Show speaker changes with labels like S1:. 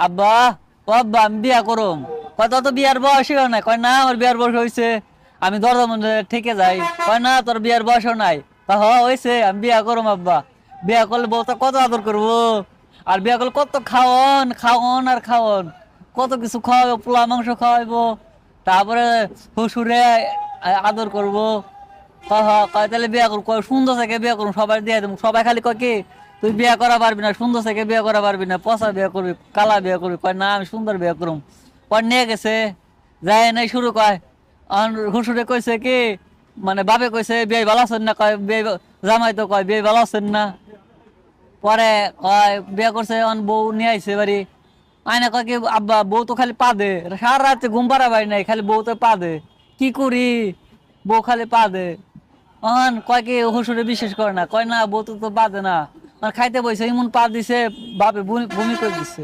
S1: আব্বা, ও আব্বা আমি বিয়া করুম। কয় তোর তো বিয়ার বয়স না। কয় না আমার বিয়ার বয়স হয়েছে, আমি দরজা মধ্যে ঠেকে যাই। কয় না তোর বিয়ার বয়সও নাই। হ হয়েছে, আমি বিয়া করুম আব্বা। বিয়া করলে বউ তো কত আদর করবো, আর বিয়া করলে কত খাওয়ন খাওয়ন আর খাওয়ন, কত কিছু খাওয়াবো, পোলা মাংস খাওয়াইবো, তারপরে শ্বশুরে আদর করবো। কয় তাহলে বিয়া করবো, কয় সুন্দর থেকে বিয়া করবো, সবাই দিয়ে দেবো। সবাই খালি কয় কি তুই বিয়া করা পারবি না, সুন্দর থেকে বিয়া করা পারবি না, পচা বিয়া করবি, কালা বিয়া করবি। কয় না আমি সুন্দর বিয়া করুম। কয় নিয়ে গেছে, যায় নাই শুরু কয়। হুসুরে কইছে কি, মানে বাপে কইছে বিয়ে ভালো আছেন না, কয় বিয়ে, জামাই তো কয় বিয়ে ভালো আছেন না। পরে কয় বিয়ে করছে, বউ নিয়ে আইছে বাড়ি। আয়না কয় কি আব্বা বউ তো খালি পা দে, সারা রাতে ঘুম পাড়া বাড়ি নাই, খালি বউ তো পা দে, কি করি, বউ খালি পা দে। কয় কি হুসুরে বিশ্বাস করে না, কয় না বউ তো পা দে না, খাইতে বইছে এমন পা দিছে, বাপে বমি করে দিচ্ছে।